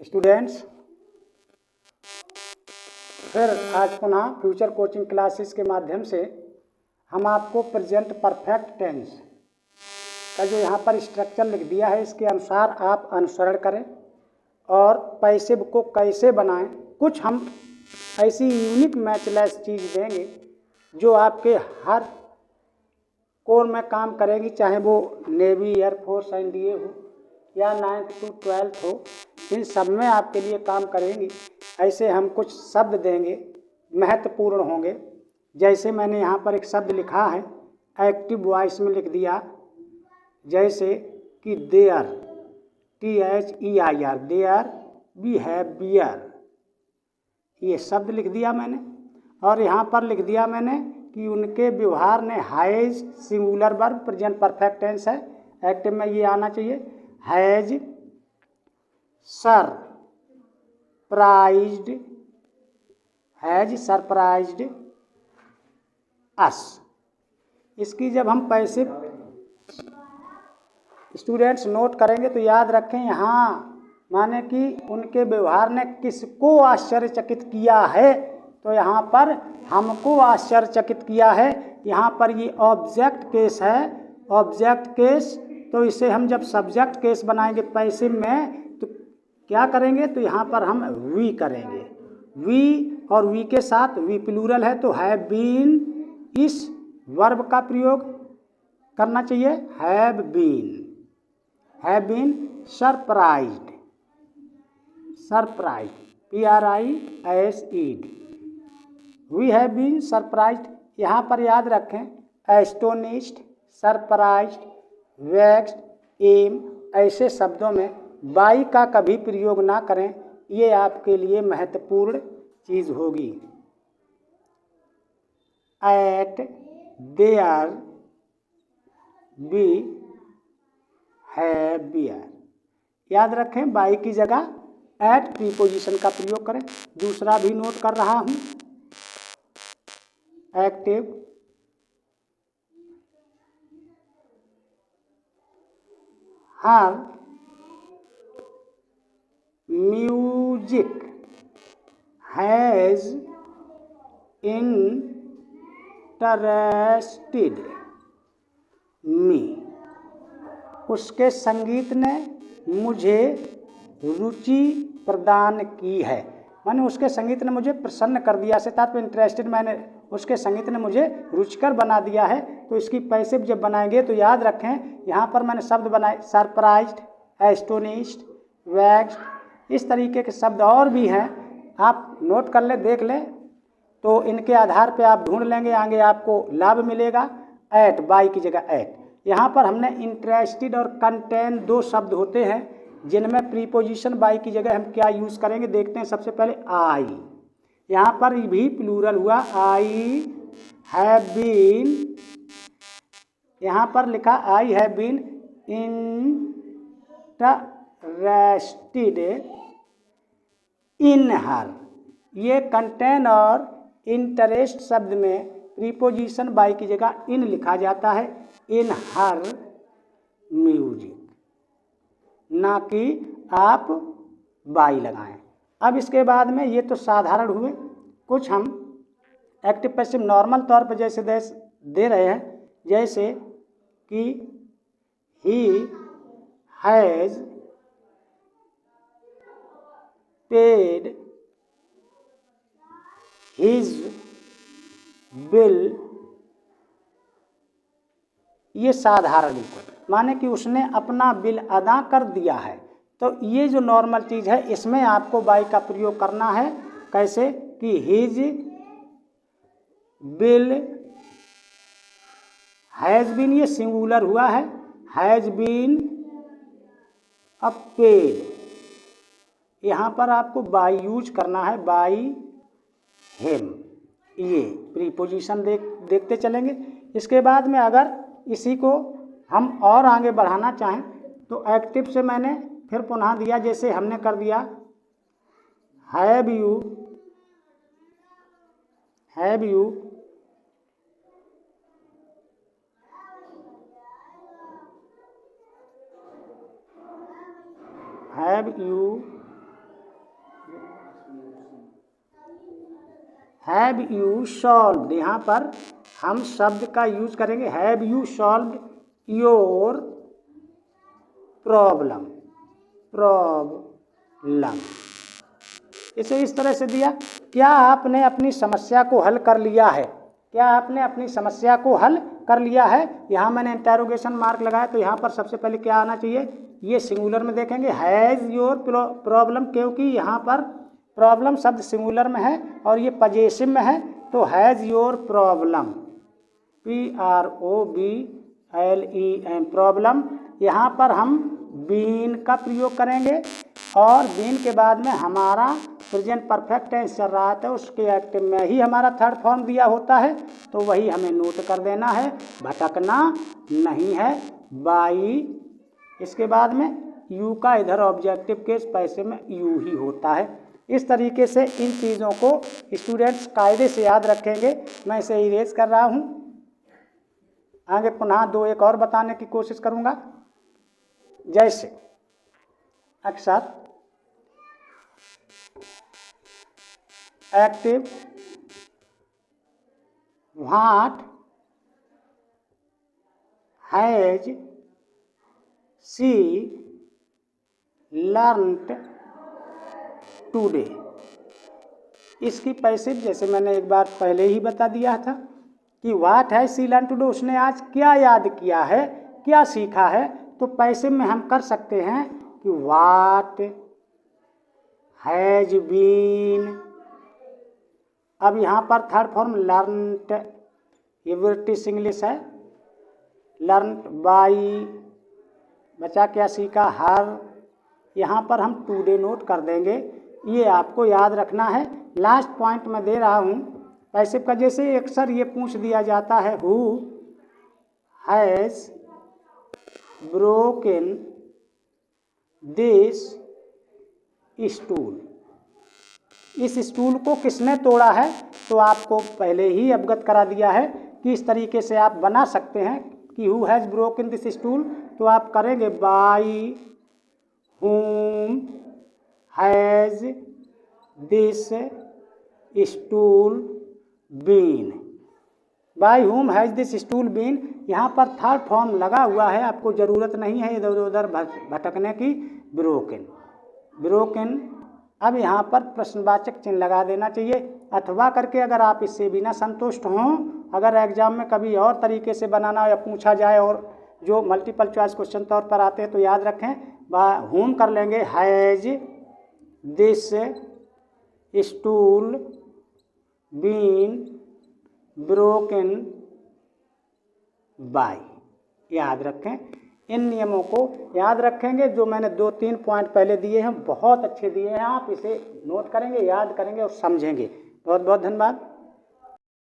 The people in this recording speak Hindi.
स्टूडेंट्स, फिर आज पुनः फ्यूचर कोचिंग क्लासेस के माध्यम से हम आपको प्रेजेंट परफेक्ट टेंस का जो यहाँ पर स्ट्रक्चर लिख दिया है इसके अनुसार आप अनुसरण करें और पैसिव को कैसे बनाएं। कुछ हम ऐसी यूनिक मैचलेस चीज़ देंगे जो आपके हर कोर में काम करेगी, चाहे वो नेवी, एयरफोर्स, एनडीए हो या 9th to 12th हो, इन सब में आपके लिए काम करेंगी। ऐसे हम कुछ शब्द देंगे, महत्वपूर्ण होंगे। जैसे मैंने यहाँ पर एक शब्द लिखा है, एक्टिव वॉइस में लिख दिया, जैसे कि there, THEIR, there, we have bear, ये शब्द लिख दिया मैंने। और यहाँ पर लिख दिया मैंने कि उनके व्यवहार ने, has singular verb, present perfect tense है, एक्टिव में ये आना चाहिए, has surprised, has surprised us. इसकी जब हम पैसे स्टूडेंट्स नोट करेंगे तो याद रखें, यहाँ माने कि उनके व्यवहार ने किसको आश्चर्यचकित किया है, तो यहाँ पर हमको आश्चर्यचकित किया है। यहाँ पर ये ऑब्जेक्ट केस है, ऑब्जेक्ट केस, तो इसे हम जब सब्जेक्ट केस बनाएंगे पैसिव में तो क्या करेंगे, तो यहाँ पर हम वी करेंगे, वी, और वी के साथ वी प्लूरल है तो हैव बीन, इस वर्ब का प्रयोग करना चाहिए, have been surprised, surprised, PRISED, we have been surprised. यहाँ पर याद रखें, एस्टोनिश्ड, सरप्राइज्ड, वेक्स्ड, एम, ऐसे शब्दों में बाई का कभी प्रयोग ना करें, ये आपके लिए महत्वपूर्ण चीज़ होगी। At, there, be, have, bear, याद रखें बाई की जगह एट प्रीपोजिशन का प्रयोग करें। दूसरा भी नोट कर रहा हूं, active, her music has interested me, उसके संगीत ने मुझे रुचि प्रदान की है, माने उसके संगीत ने मुझे प्रसन्न कर दिया से तात्पर्य इंटरेस्टेड, मैंने उसके संगीत ने मुझे रुचिकर बना दिया है। तो इसकी पैसिव जब बनाएंगे तो याद रखें, यहाँ पर मैंने शब्द बनाए, सरप्राइज्ड, एस्टोनिश्ड, वेक्स्ड, इस तरीके के शब्द और भी हैं, आप नोट कर लें, देख लें, तो इनके आधार पे आप ढूंढ लेंगे, आगे आपको लाभ मिलेगा। एट, बाई की जगह एट। यहाँ पर हमने इंटरेस्टेड और कंटेन दो शब्द होते हैं जिनमें प्रीपोजिशन बाई की जगह हम क्या यूज़ करेंगे, देखते हैं। सबसे पहले आई, यहाँ पर भी प्लूरल हुआ, आई हैव बीन, यहाँ पर लिखा I have been interested in her, ये कंटेन और इंटरेस्ट शब्द में प्रीपोजिशन बाई की जगह इन लिखा जाता है, इन हर म्यूजिक, ना कि आप बाई लगाएं। अब इसके बाद में ये तो साधारण हुए, कुछ हम एक्टिव पैसिव नॉर्मल तौर पर जैसे दे रहे हैं, जैसे कि he has paid his bill, ये साधारण बिल्कुल, माने कि उसने अपना बिल अदा कर दिया है। तो ये जो नॉर्मल चीज़ है इसमें आपको बाई का प्रयोग करना है। कैसे, कि हिज बिल, हैज़ बीन, ये सिंगुलर हुआ है, हैज़ बीन अ पेड, यहाँ पर आपको बाई यूज करना है, बाई हिम, ये प्रीपोजिशन देखते चलेंगे। इसके बाद में अगर इसी को हम और आगे बढ़ाना चाहें तो एक्टिव से मैंने फिर पुनः दिया, जैसे हमने कर दिया, have you, have you have you solved, यहाँ पर हम शब्द का यूज करेंगे have you solved your problem, problem. इसे इस तरह से दिया, क्या आपने अपनी समस्या को हल कर लिया है, क्या आपने अपनी समस्या को हल कर लिया है। यहाँ मैंने इंटरोगेशन मार्क लगाया, तो यहाँ पर सबसे पहले क्या आना चाहिए, ये सिंगुलर में देखेंगे हैज़ योर प्रॉब्लम, क्योंकि यहाँ पर प्रॉब्लम शब्द सिंगुलर में है और ये पजेसिव में है, तो has your problem, PROBLEM, problem. यहाँ पर हम बीन का प्रयोग करेंगे और बीन के बाद में हमारा प्रेजेंट परफेक्ट टेंस चल रहा है, तो उसके एक्टिव में ही हमारा थर्ड फॉर्म दिया होता है, तो वही हमें नोट कर देना है, भटकना नहीं है। बाई, इसके बाद में यू का इधर ऑब्जेक्टिव केस पैसे में यू ही होता है। इस तरीके से इन चीज़ों को स्टूडेंट्स कायदे से याद रखेंगे। मैं इसे इरेज कर रहा हूँ, आगे पुनः दो एक और बताने की कोशिश करूँगा। जैसे अक्सर active what has she learned today, इसकी पैसिव जैसे मैंने एक बार पहले ही बता दिया था कि what has she learned today, उसने आज क्या याद किया है, क्या सीखा है, तो पैसिव में हम कर सकते हैं कि व्हाट हैज बीन। अब यहाँ पर थर्ड फॉर्म लर्नड, ये ब्रिटिश इंग्लिश है, लर्नड बाई, बचा क्या सीखा, हर, यहाँ पर हम टुडे नोट कर देंगे। ये आपको याद रखना है। लास्ट पॉइंट मैं दे रहा हूँ पैसिव का, जैसे अक्सर ये पूछ दिया जाता है who has broken this stool, इस स्टूल को किसने तोड़ा है, तो आपको पहले ही अवगत करा दिया है कि इस तरीके से आप बना सकते हैं कि who has broken this stool, तो आप करेंगे by whom has this stool been, by whom has this stool been. यहाँ पर थर्ड फॉर्म लगा हुआ है, आपको ज़रूरत नहीं है इधर उधर भटकने की, ब्रोकन, ब्रोकन। अब यहाँ पर प्रश्नवाचक चिन्ह लगा देना चाहिए, अथवा करके, अगर आप इससे भी ना संतुष्ट हों, अगर एग्जाम में कभी और तरीके से बनाना या पूछा जाए और जो मल्टीपल चॉइस क्वेश्चन तौर पर आते हैं, तो याद रखें होम कर लेंगे has this stool been broken by, याद रखें। इन नियमों को याद रखेंगे, जो मैंने 2-3 पॉइंट पहले दिए हैं बहुत अच्छे दिए हैं, आप इसे नोट करेंगे, याद करेंगे और समझेंगे। बहुत बहुत धन्यवाद।